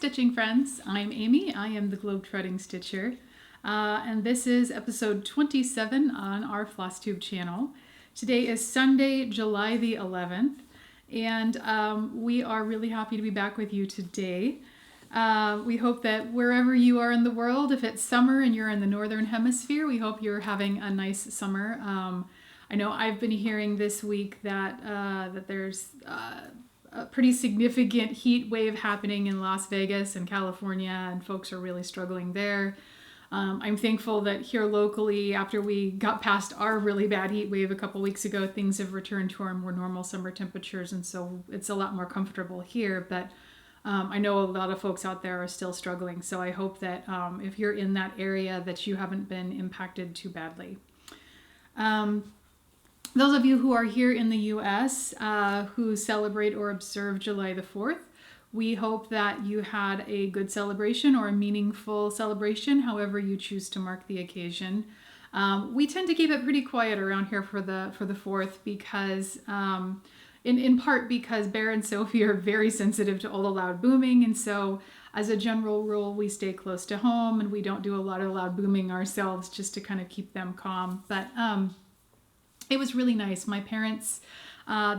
stitching friends. I'm Amy. I am the Globetrotting Stitcher. And this is episode 27 on our Flosstube channel. Today is Sunday, July the 11th, and we are really happy to be back with you today. We hope that wherever you are in the world, if it's summer and you're in the Northern Hemisphere, we hope you're having a nice summer. I know I've been hearing this week that there's a pretty significant heat wave happening in Las Vegas and California, and folks are really struggling there. I'm thankful that here locally, after we got past our really bad heat wave a couple weeks ago, things have returned to our more normal summer temperatures, and so it's a lot more comfortable here. But I know a lot of folks out there are still struggling, so I hope that if you're in that area that you haven't been impacted too badly. Those of you who are here in the U.S. Who celebrate or observe July the 4th, we hope that you had a good celebration or a meaningful celebration, however you choose to mark the occasion. We tend to keep it pretty quiet around here for the 4th because, in part because Bear and Sophie are very sensitive to all the loud booming, and so as a general rule, we stay close to home and we don't do a lot of loud booming ourselves just to kind of keep them calm. But it was really nice. My parents,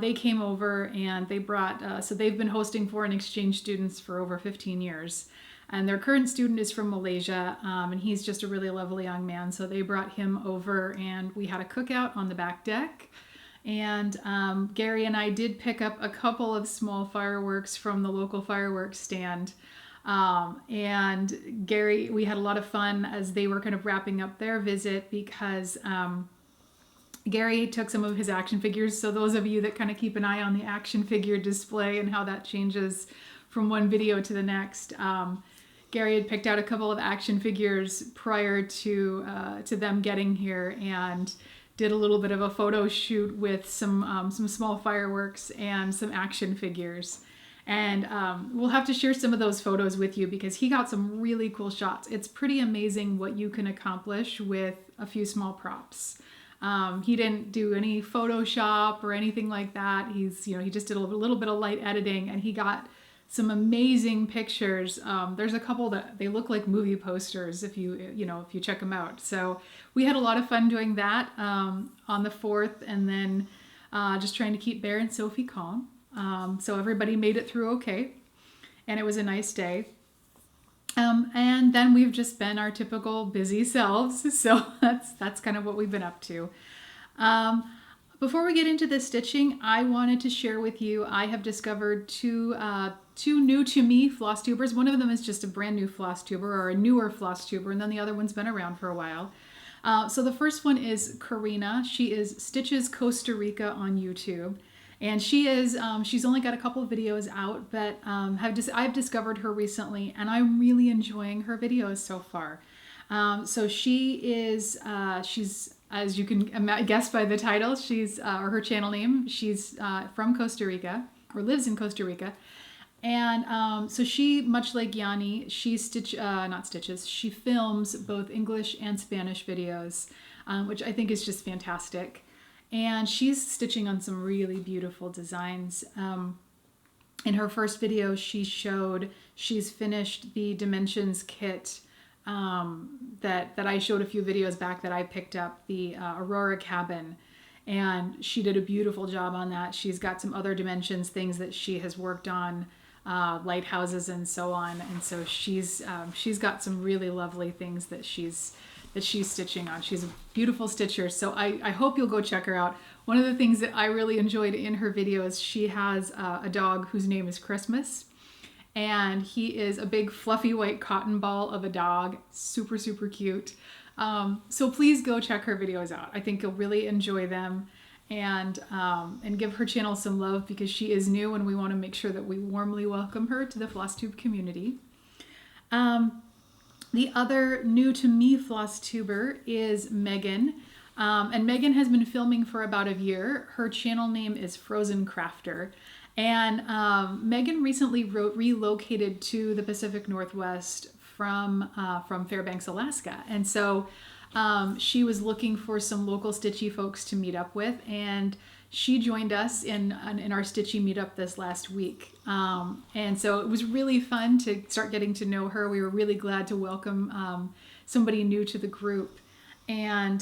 they came over and they brought, so they've been hosting foreign exchange students for over 15 years. And their current student is from Malaysia, and he's just a really lovely young man. So they brought him over and we had a cookout on the back deck. And Gary and I did pick up a couple of small fireworks from the local fireworks stand. And Gary, we had a lot of fun as they were kind of wrapping up their visit because Gary took some of his action figures. So those of you that kind of keep an eye on the action figure display and how that changes from one video to the next, Gary had picked out a couple of action figures prior to them getting here and did a little bit of a photo shoot with some small fireworks and some action figures. And we'll have to share some of those photos with you because he got some really cool shots. It's pretty amazing what you can accomplish with a few small props. He didn't do any Photoshop or anything like that. He just did a little bit of light editing and he got some amazing pictures. There's a couple that they look like movie posters if you check them out. So we had a lot of fun doing that on the 4th, and then just trying to keep Bear and Sophie calm. So everybody made it through okay, and it was a nice day. And then we've just been our typical busy selves. So that's kind of what we've been up to. Before we get into the stitching, I wanted to share with you, I have discovered two new to me floss tubers. One of them is just a brand new floss tuber or a newer floss tuber, and then the other one's been around for a while. So the first one is Karina. She is Stitches Costa Rica on YouTube. And she is, she's only got a couple of videos out, but I've discovered her recently and I'm really enjoying her videos so far. So she is, she's, as you can guess by the title, she's, or her channel name, she's from Costa Rica, or lives in Costa Rica. And so she, much like Yanni, she she films both English and Spanish videos, which I think is just fantastic. And she's stitching on some really beautiful designs. In her first video, she's finished the Dimensions kit that I showed a few videos back that I picked up, the Aurora cabin. And she did a beautiful job on that. She's got some other Dimensions things that she has worked on, lighthouses and so on. And so she's got some really lovely things that she's stitching on. She's a beautiful stitcher, so I hope you'll go check her out. One of the things that I really enjoyed in her videos, she has a dog whose name is Christmas, and he is a big fluffy white cotton ball of a dog, super cute. So please go check her videos out. I think you'll really enjoy them, and give her channel some love because she is new and we want to make sure that we warmly welcome her to the Flosstube community. The other new to me floss tuber is Megan, and Megan has been filming for about a year. Her channel name is Frozen Crafter, and Megan recently relocated to the Pacific Northwest from Fairbanks, Alaska, and so she was looking for some local stitchy folks to meet up with, and she joined us in our Stitchy meetup this last week. And so it was really fun to start getting to know her. We were really glad to welcome somebody new to the group. And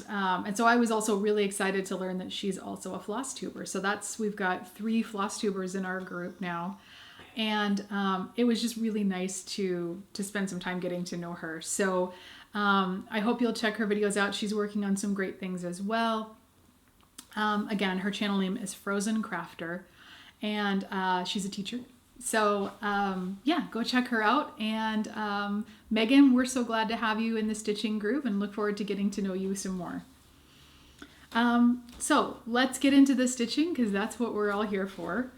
so I was also really excited to learn that she's also a floss tuber. So we've got 3 floss tubers in our group now. And it was just really nice to spend some time getting to know her. So I hope you'll check her videos out. She's working on some great things as well. Again, her channel name is Frozen Crafter, and she's a teacher. So yeah, go check her out. And Megan, we're so glad to have you in the stitching group and look forward to getting to know you some more. So let's get into the stitching, because that's what we're all here for.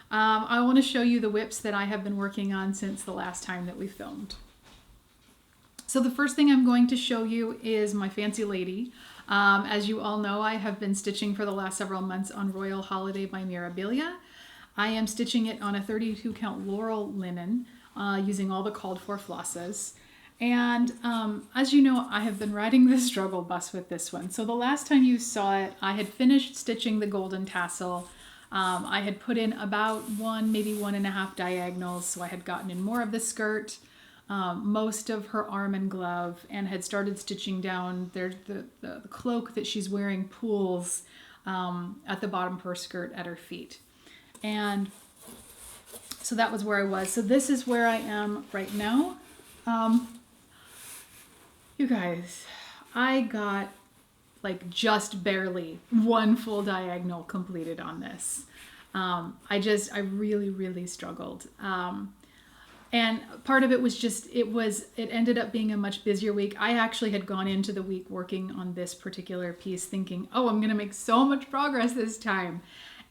I want to show you the whips that I have been working on since the last time that we filmed. So the first thing I'm going to show you is my Fancy Lady. As you all know, I have been stitching for the last several months on Royal Holiday by Mirabilia. I am stitching it on a 32 count Laurel linen using all the called for flosses. And as you know, I have been riding the struggle bus with this one. So the last time you saw it, I had finished stitching the golden tassel. I had put in about 1, maybe 1.5 diagonals, so I had gotten in more of the skirt, most of her arm and glove, and had started stitching down the cloak that she's wearing pools at the bottom of her skirt at her feet. And so that was where I was. So this is where I am right now. You guys, I got like just barely 1 full diagonal completed on this. I really struggled. And part of it was just, it ended up being a much busier week. I actually had gone into the week working on this particular piece thinking, oh, I'm going to make so much progress this time.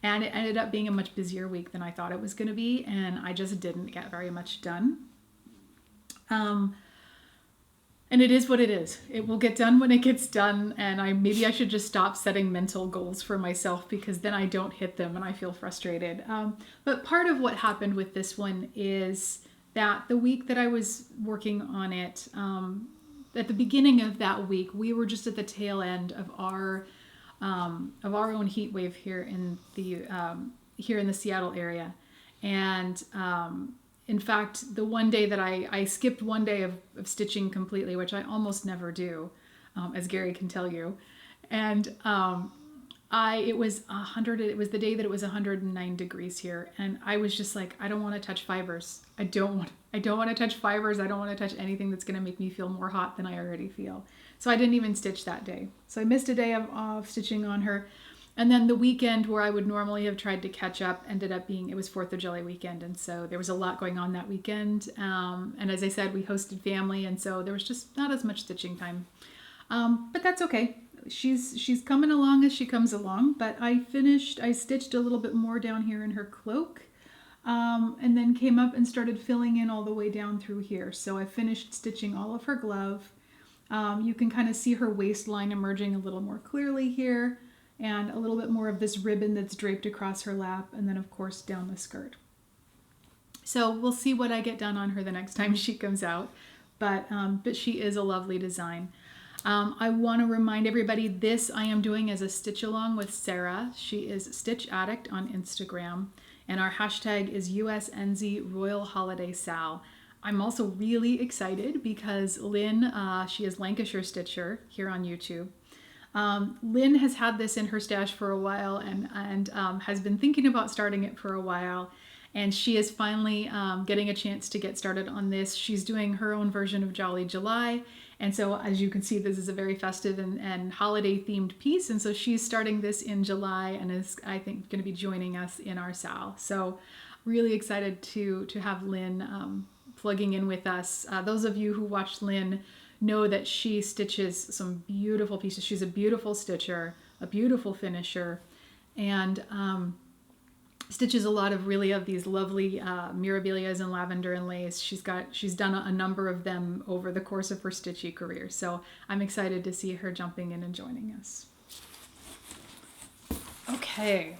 And it ended up being a much busier week than I thought it was going to be. And I just didn't get very much done. And it is what it is. It will get done when it gets done. And maybe I should just stop setting mental goals for myself, because then I don't hit them and I feel frustrated. But part of what happened with this one is that the week that I was working on it, at the beginning of that week, we were just at the tail end of our own heat wave here in the Seattle area. And in fact, the one day that I skipped one day of stitching completely, which I almost never do, as Gary can tell you. And it was the day that it was 109 degrees here. And I was just like, I don't want to touch fibers. I don't want to touch fibers. I don't want to touch anything that's going to make me feel more hot than I already feel. So I didn't even stitch that day. So I missed a day of stitching on her. And then the weekend where I would normally have tried to catch up ended up being, it was 4th of July weekend. And so there was a lot going on that weekend. And as I said, we hosted family. And so there was just not as much stitching time. But that's okay. She's coming along as she comes along. But I stitched a little bit more down here in her cloak. And then came up and started filling in all the way down through here. So I finished stitching all of her glove. You can kind of see her waistline emerging a little more clearly here. And a little bit more of this ribbon that's draped across her lap, and then of course down the skirt. So we'll see what I get done on her the next time she comes out, but she is a lovely design. I want to remind everybody, this I am doing as a stitch along with Sarah. She is Stitch Addict on Instagram, and our hashtag is USNZ Royal Holiday Sal. I'm also really excited because Lynn, she is Lancashire Stitcher here on YouTube. Lynn has had this in her stash for a while and has been thinking about starting it for a while. And she is finally getting a chance to get started on this. She's doing her own version of Jolly July. And so as you can see, this is a very festive and holiday themed piece. And so she's starting this in July and is, I think, going to be joining us in our Sal. So really excited to have Lynn plugging in with us. Those of you who watched Lynn know that she stitches some beautiful pieces. She's a beautiful stitcher, a beautiful finisher, and stitches a lot of these lovely mirabilias and lavender and lace. She's done a number of them over the course of her stitchy career. So I'm excited to see her jumping in and joining us. Okay.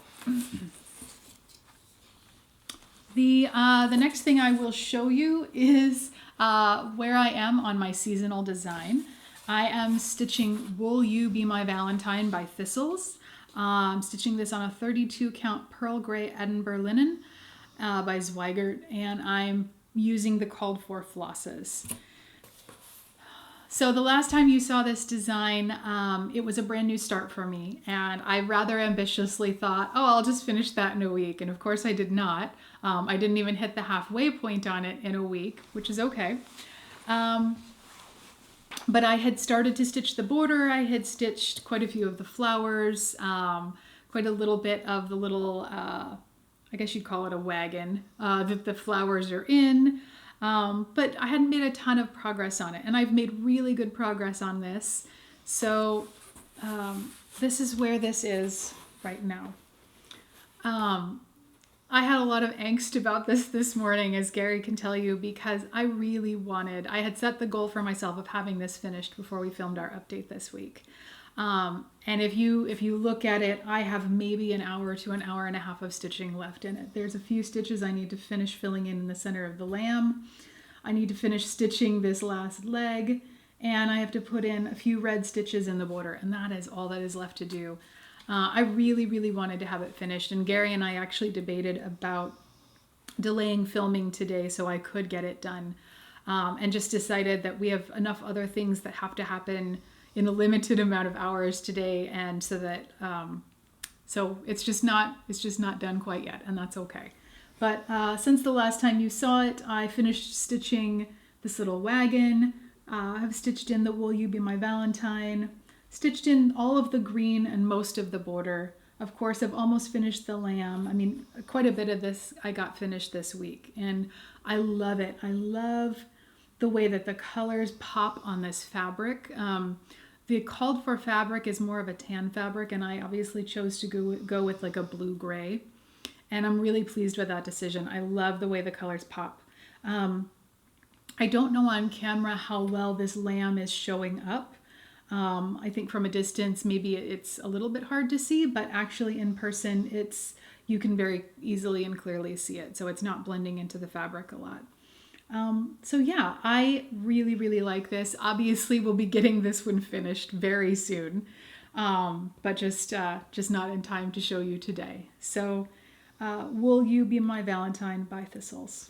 The next thing I will show you is where I am on my seasonal design. I am stitching Will You Be My Valentine by Thistles. I'm stitching this on a 32 count pearl gray Edinburgh linen by Zweigert, and I'm using the called for flosses. So the last time you saw this design, it was a brand new start for me, and I rather ambitiously thought, oh, I'll just finish that in a week. And of course I did not. I didn't even hit the halfway point on it in a week, which is okay. But I had started to stitch the border. I had stitched quite a few of the flowers, quite a little bit of the little, I guess you'd call it a wagon, that the flowers are in. But I hadn't made a ton of progress on it, and I've made really good progress on this. So this is where this is right now. I had a lot of angst about this morning, as Gary can tell you, because I had set the goal for myself of having this finished before we filmed our update this week. And if you look at it, I have maybe an hour to an hour and a half of stitching left in it. There's a few stitches I need to finish filling in the center of the lamb. I need to finish stitching this last leg, and I have to put in a few red stitches in the border, and that is all that is left to do. I really, really wanted to have it finished, and Gary and I actually debated about delaying filming today so I could get it done, and just decided that we have enough other things that have to happen in a limited amount of hours today, and so that so it's just not done quite yet, and that's okay. But since the last time you saw it, I finished stitching this little wagon. I've stitched in the Will You Be My Valentine, stitched in all of the green and most of the border. Of course, I've almost finished the lamb. I mean, quite a bit of this I got finished this week, and I love it. I love the way that the colors pop on this fabric. The called for fabric is more of a tan fabric, and I obviously chose to go with like a blue-gray, and I'm really pleased with that decision. I love the way the colors pop. I don't know on camera how well this lamb is showing up. I think from a distance, maybe it's a little bit hard to see, but actually in person, you can very easily and clearly see it. So it's not blending into the fabric a lot. So yeah, I really, really like this. Obviously, we'll be getting this one finished very soon, but just not in time to show you today. So Will You Be My Valentine by Thistles.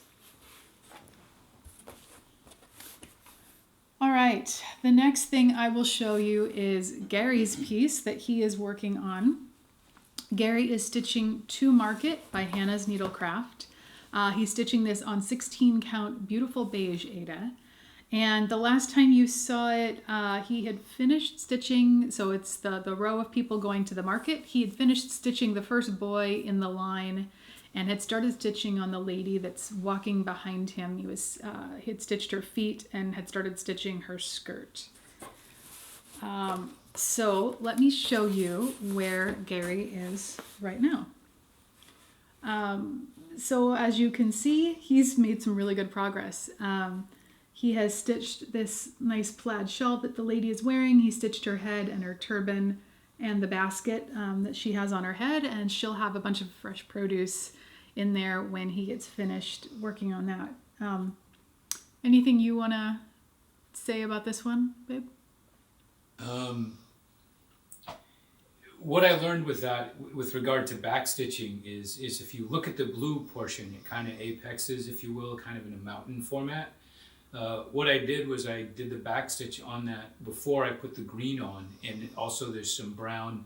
All right, the next thing I will show you is Gary's piece that he is working on. Gary is stitching To Market by Hannah's Needlecraft. He's stitching this on 16 count beautiful beige Aida. And the last time you saw it, he had finished stitching, so it's the row of people going to the market. He had finished stitching the first boy in the line and had started stitching on the lady that's walking behind him. He had stitched her feet and had started stitching her skirt. So let me show you where Gary is right now. So as you can see, he's made some really good progress. He has stitched this nice plaid shawl that the lady is wearing. He stitched her head and her turban and the basket that she has on her head, and she'll have a bunch of fresh produce in there when he gets finished working on that. Anything you want to say about this one, babe? What I learned with that, with regard to backstitching, is if you look at the blue portion, it kind of apexes, if you will, kind of in a mountain format. What I did was I did the backstitch on that before I put the green on, and also there's some brown.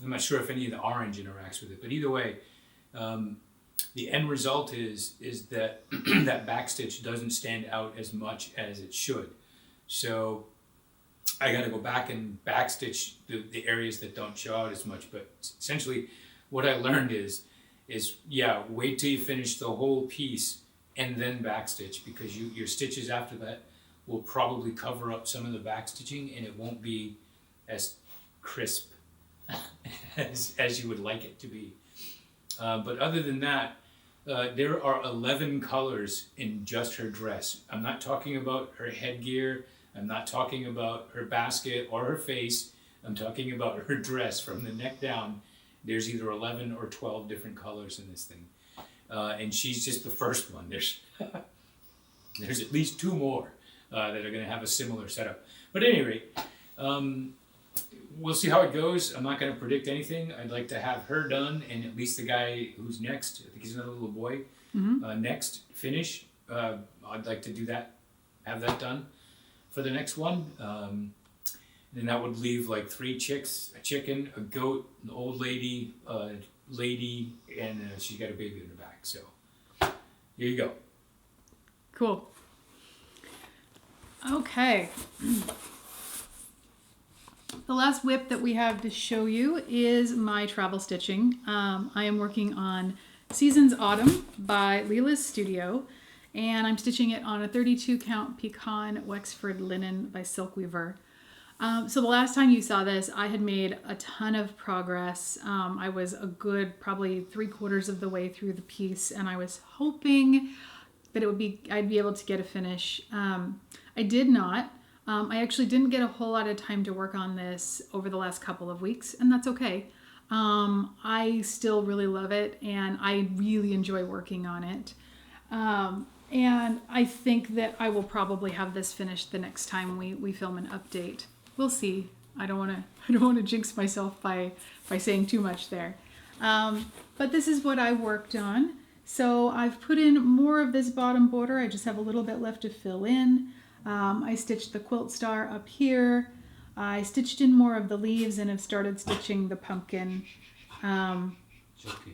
I'm not sure if any of the orange interacts with it, but either way, the end result is that that backstitch doesn't stand out as much as it should. So I got to go back and backstitch the areas that don't show out as much. But essentially, what I learned is yeah, wait till you finish the whole piece and then backstitch, because your stitches after that will probably cover up some of the backstitching, and it won't be as crisp as you would like it to be. But other than that, there are 11 colors in just her dress. I'm not talking about her headgear. I'm not talking about her basket or her face. I'm talking about her dress from the neck down. There's either 11 or 12 different colors in this thing. And she's just the first one. There's at least 2 more that are going to have a similar setup. But at any rate, we'll see how it goes. I'm not going to predict anything. I'd like to have her done, and at least the guy who's next, I think he's another little boy, next, finish. I'd like to do that, have that done for the next one. And that would leave like 3 chicks, a chicken, a goat, an old lady, a lady, and she's got a baby in her back. So here you go. Cool. Okay. The last whip that we have to show you is my travel stitching. I am working on Seasons Autumn by Leela's Studio, and I'm stitching it on a 32 count pecan Wexford linen by Silk Weaver. So the last time you saw this, I had made a ton of progress. I was a good probably 3/4 of the way through the piece, and I was hoping that I'd be able to get a finish. I did not. I actually didn't get a whole lot of time to work on this over the last couple of weeks, and that's okay. I still really love it, and I really enjoy working on it. And I think that I will probably have this finished the next time we film an update. We'll see. I don't want to jinx myself by saying too much there. But this is what I worked on. So I've put in more of this bottom border. I just have a little bit left to fill in. I stitched the quilt star up here. I stitched in more of the leaves and have started stitching the pumpkin.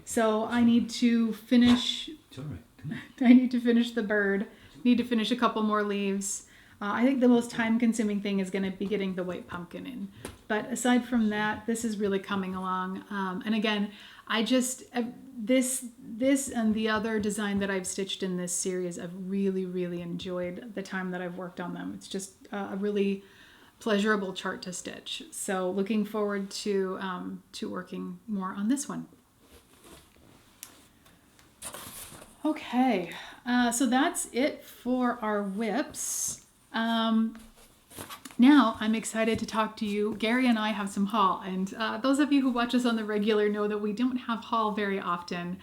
So I need to finish. It's all right. Come on. I need to finish the bird. Need to finish a couple more leaves. I think the most time-consuming thing is going to be getting the white pumpkin in. But aside from that, this is really coming along. And again, I just this and the other design that I've stitched in this series, I've really, really enjoyed the time that I've worked on them. It's just a really pleasurable chart to stitch. So looking forward to working more on this one. Okay, so that's it for our whips. Now I'm excited to talk to you. Gary and I have some haul, and those of you who watch us on the regular know that we don't have haul very often,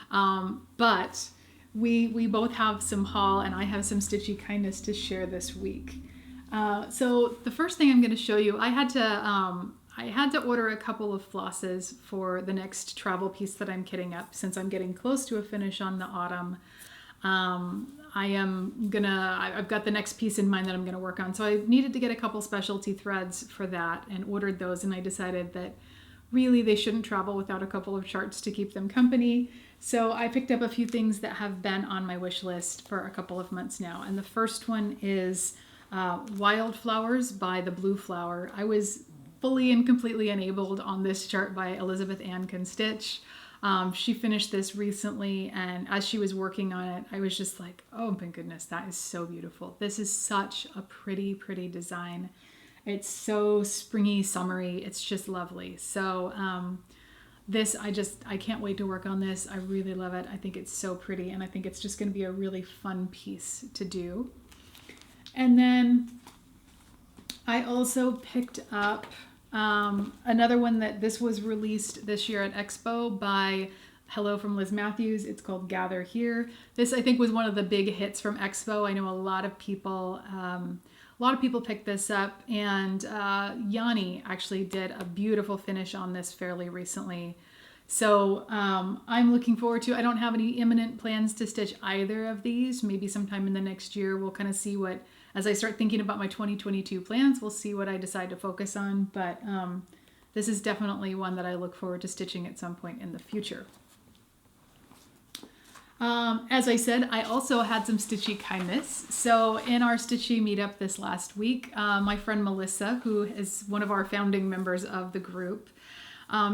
but we both have some haul, and I have some Stitchy kindness to share this week. So the first thing I'm going to show you, I had to order a couple of flosses for the next travel piece that I'm kitting up, since I'm getting close to a finish on the autumn. I've got the next piece in mind that I'm gonna work on. So I needed to get a couple specialty threads for that and ordered those, and I decided that really they shouldn't travel without a couple of charts to keep them company. So I picked up a few things that have been on my wish list for a couple of months now. And the first one is Wildflowers by the Blue Flower. I was fully and completely enabled on this chart by Elizabeth Ann Can Stitch. She finished this recently, and as she was working on it, I was just like, oh my goodness, that is so beautiful. This is such a pretty, pretty design. It's so springy, summery. It's just lovely. So I can't wait to work on this. I really love it. I think it's so pretty, and I think it's just going to be a really fun piece to do. And then I also picked up another one that this was released this year at Expo by Hello from Liz Matthews. It's called Gather Here. This, I think, was one of the big hits from Expo. I know a lot of people picked this up, and Yanni actually did a beautiful finish on this fairly recently. So I'm looking forward to. I don't have any imminent plans to stitch either of these. Maybe sometime in the next year we'll kind of see what. As I start thinking about my 2022 plans, we'll see what I decide to focus on, but this is definitely one that I look forward to stitching at some point in the future. As I said, I also had some Stitchy kindness. So in our Stitchy meetup this last week, my friend Melissa, who is one of our founding members of the group,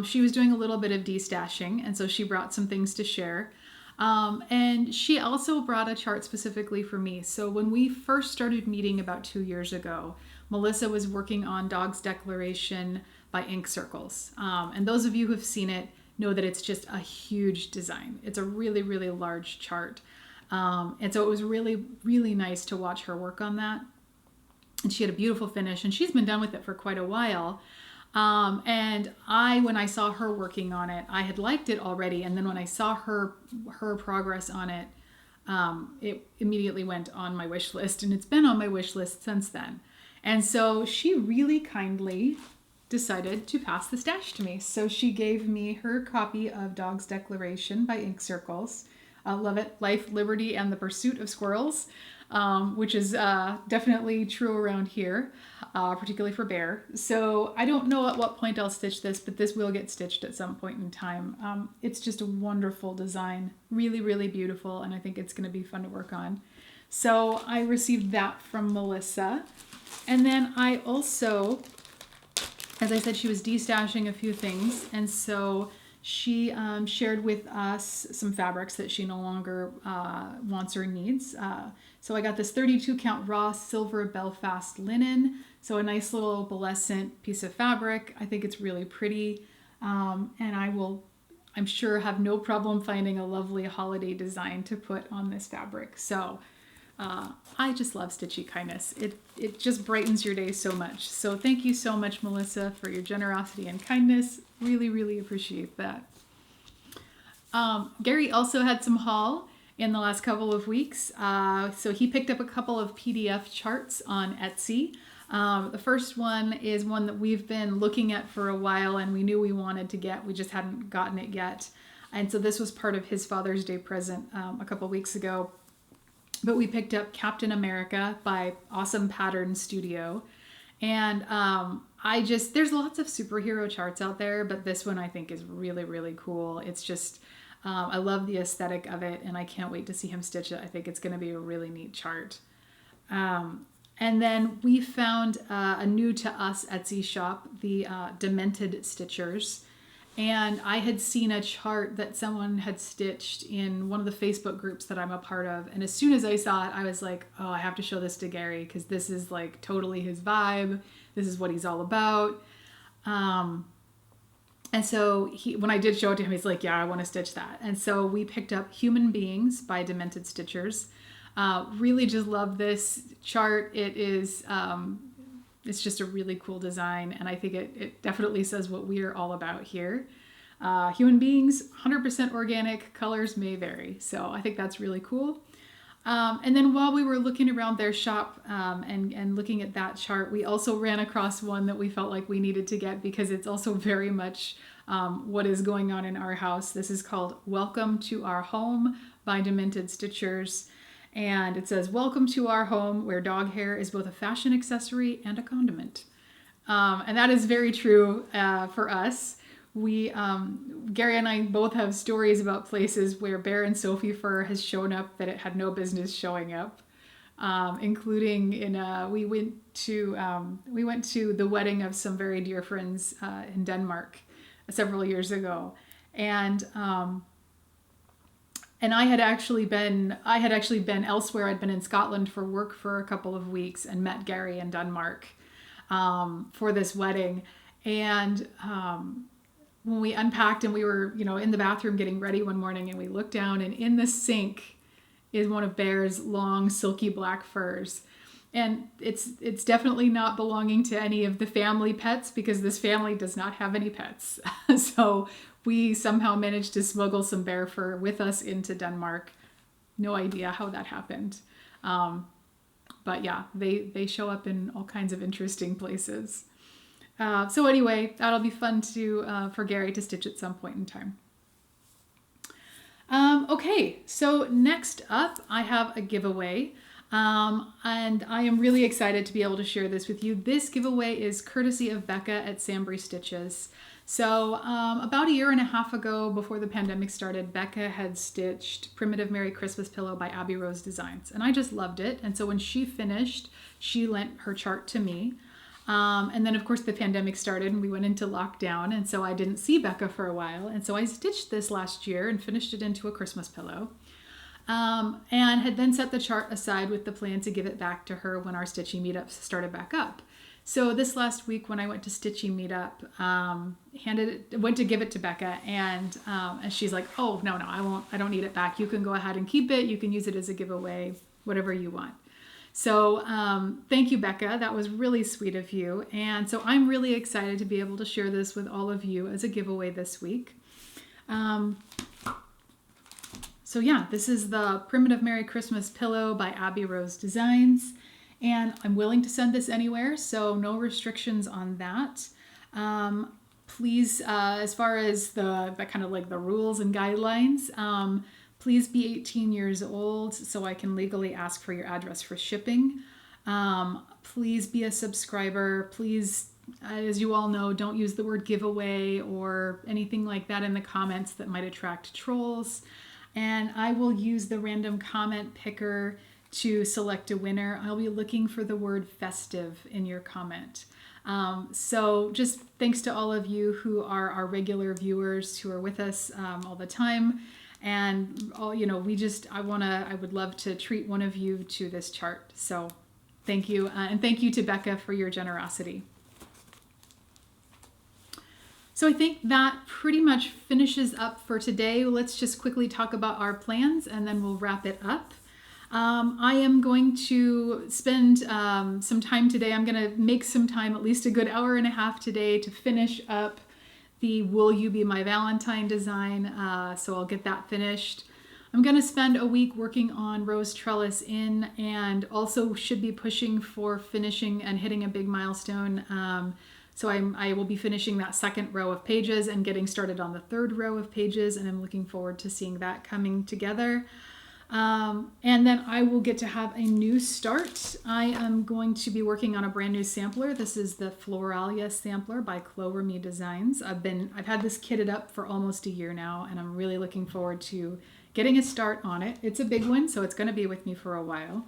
she was doing a little bit of destashing, and so she brought some things to share. And she also brought a chart specifically for me. So when we first started meeting about 2 years ago, Melissa was working on Dog's Declaration by Ink Circles. And those of you who have seen it know that it's just a huge design. It's a really, really large chart. And so it was really, really nice to watch her work on that. And she had a beautiful finish, and she's been done with it for quite a while. And when I saw her working on it, I had liked it already. And then when I saw her progress on it, it immediately went on my wish list, and it's been on my wish list since then. And so she really kindly decided to pass the stash to me. So she gave me her copy of Dog's Declaration by Ink Circles. Love it, Life, Liberty, and the Pursuit of Squirrels, which is definitely true around here, particularly for Bear. So I don't know at what point I'll stitch this, but this will get stitched at some point in time. It's just a wonderful design, really, really beautiful, and I think it's going to be fun to work on. So I received that from Melissa. And then I also, as I said, she was destashing a few things, and so she shared with us some fabrics that she no longer wants or needs. So I got this 32 count raw silver Belfast linen. So a nice little opalescent piece of fabric. I think it's really pretty. And I will, I'm sure, have no problem finding a lovely holiday design to put on this fabric. So I just love Stitchy kindness. It just brightens your day so much. So thank you so much, Melissa, for your generosity and kindness. Really, really appreciate that. Gary also had some haul in the last couple of weeks. So he picked up a couple of PDF charts on Etsy. The first one is one that we've been looking at for a while and we knew we wanted to get. We just hadn't gotten it yet. And so this was part of his Father's Day present a couple weeks ago. But we picked up Captain America by Awesome Pattern Studio. And there's lots of superhero charts out there, but this one I think is really, really cool. It's just, I love the aesthetic of it, and I can't wait to see him stitch it. I think it's going to be a really neat chart. And then we found a new to us Etsy shop, the Demented Stitchers. And I had seen a chart that someone had stitched in one of the Facebook groups that I'm a part of. And as soon as I saw it, I was like, oh, I have to show this to Gary because this is like totally his vibe. This is what he's all about. And so when I did show it to him, he's like, yeah, I want to stitch that. And so we picked up Human Beings by Demented Stitchers. Really just love this chart. It is, it's just a really cool design, and I think it definitely says what we are all about here. Human beings, 100% organic, colors may vary. So I think that's really cool. And then while we were looking around their shop and looking at that chart, we also ran across one that we felt like we needed to get because it's also very much what is going on in our house. This is called Welcome to Our Home by Demented Stitchers. And it says, welcome to our home where dog hair is both a fashion accessory and a condiment. And that is very true for us. We, Gary and I both have stories about places where Bear and Sophie fur has shown up that it had no business showing up, including we went to the wedding of some very dear friends in Denmark several years ago. And I had actually been elsewhere. I'd been in Scotland for work for a couple of weeks and met Gary in Denmark for this wedding. And when we unpacked and we were, in the bathroom getting ready one morning, and we looked down, and in the sink is one of Bear's long, silky black furs. And it's definitely not belonging to any of the family pets because this family does not have any pets. So we somehow managed to smuggle some bear fur with us into Denmark. No idea how that happened. But yeah, they show up in all kinds of interesting places. So anyway, that'll be fun for Gary to stitch at some point in time. Okay, so next up I have a giveaway. And I am really excited to be able to share this with you. This giveaway is courtesy of Becca at Sambry Stitches. So about a year and a half ago, before the pandemic started, Becca had stitched Primitive Merry Christmas Pillow by Abby Rose Designs, and I just loved it. And so when she finished, she lent her chart to me. And then of course the pandemic started and we went into lockdown, and so I didn't see Becca for a while. And so I stitched this last year and finished it into a Christmas pillow. And had then set the chart aside with the plan to give it back to her when our Stitchy meetups started back up. So this last week when I went to Stitchy meetup, went to give it to Becca, and she's like, oh, no, I don't need it back. You can go ahead and keep it. You can use it as a giveaway, whatever you want. So thank you, Becca. That was really sweet of you. And so I'm really excited to be able to share this with all of you as a giveaway this week. So yeah, this is the Primitive Merry Christmas Pillow by Abby Rose Designs, and I'm willing to send this anywhere, so no restrictions on that. Please, as far as the kind of like the rules and guidelines, please be 18 years old so I can legally ask for your address for shipping. Please be a subscriber. Please, as you all know, don't use the word giveaway or anything like that in the comments that might attract trolls. And I will use the random comment picker to select a winner. I'll be looking for the word festive in your comment. So just thanks to all of you who are our regular viewers who are with us all the time. And all, you know, I would love to treat one of you to this chart. So thank you. And thank you to Becca for your generosity. So I think that pretty much finishes up for today. Let's just quickly talk about our plans and then we'll wrap it up. I am going to spend some time today. I'm going to make some time, at least a good hour and a half today, to finish up the Will You Be My Valentine design. So I'll get that finished. I'm going to spend a week working on Rose Trellis In, and also should be pushing for finishing and hitting a big milestone. So I will be finishing that second row of pages and getting started on the third row of pages, and I'm looking forward to seeing that coming together. And then I will get to have a new start. I am going to be working on a brand new sampler. This is the Floralia sampler by Clover Me Designs. I've had this kitted up for almost a year now, and I'm really looking forward to getting a start on it. It's a big one, so it's going to be with me for a while.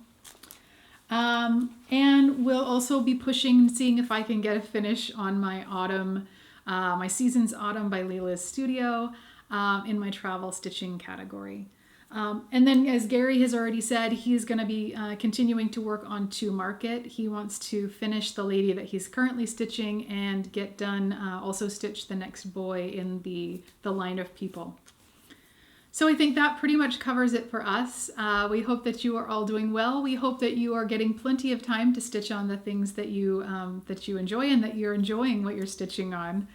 And we'll also be pushing, seeing if I can get a finish on my autumn, my Seasons Autumn by Leila's Studio, in my travel stitching category. And then, as Gary has already said, he's going to be continuing to work on To Market. He wants to finish the lady that he's currently stitching and get done, also stitch the next boy in the line of people. So I think that pretty much covers it for us. We hope that you are all doing well. We hope that you are getting plenty of time to stitch on the things that you enjoy, and that you're enjoying what you're stitching on.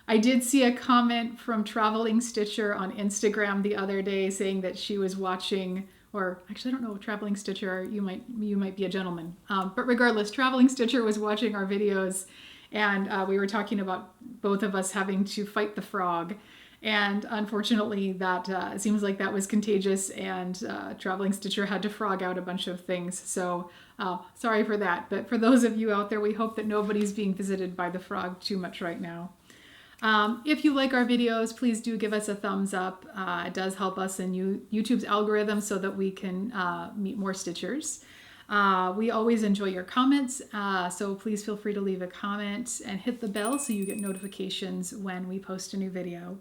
I did see a comment from Traveling Stitcher on Instagram the other day saying that she was watching, or actually I don't know, Traveling Stitcher, you might be a gentleman. But regardless, Traveling Stitcher was watching our videos, and we were talking about both of us having to fight the frog. And unfortunately, that seems like that was contagious, and Traveling Stitcher had to frog out a bunch of things. So sorry for that. But for those of you out there, we hope that nobody's being visited by the frog too much right now. If you like our videos, please do give us a thumbs up. It does help us in YouTube's algorithm so that we can meet more stitchers. We always enjoy your comments, so please feel free to leave a comment and hit the bell so you get notifications when we post a new video.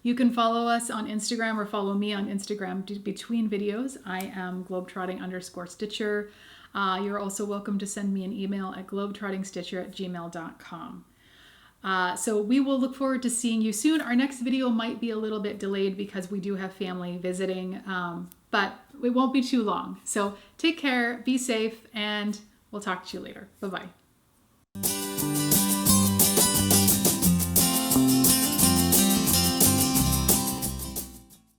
You can follow us on Instagram, or follow me on Instagram between videos. I am globetrotting_stitcher. You're also welcome to send me an email at globetrottingstitcher@gmail.com. So we will look forward to seeing you soon. Our next video might be a little bit delayed because we do have family visiting, but it won't be too long. So take care, be safe, and we'll talk to you later. Bye-bye.